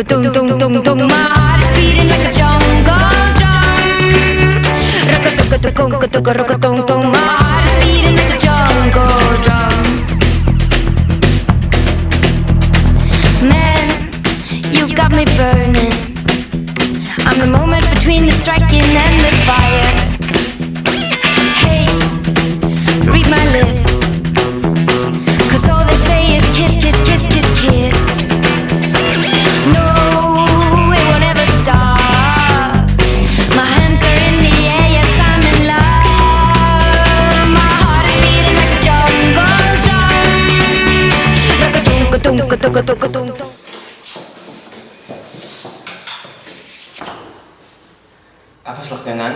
tung tung tung tung. My heart is beating like a jungle drum. Rock tung tung. My heart is beating like a jungle drum. Man, you got me burning. I'm the moment between the striking and the fire. Hey, read my lips, 'cause all they say is kiss, kiss, kiss, kiss, kiss. No, it won't ever stop. My hands are in the air, yes, I'm in love. My heart is beating like a jungle drum. Rock-a-tung-ka-tung-ka-tung-ka-tung-ka-tung. Apa selak kanan?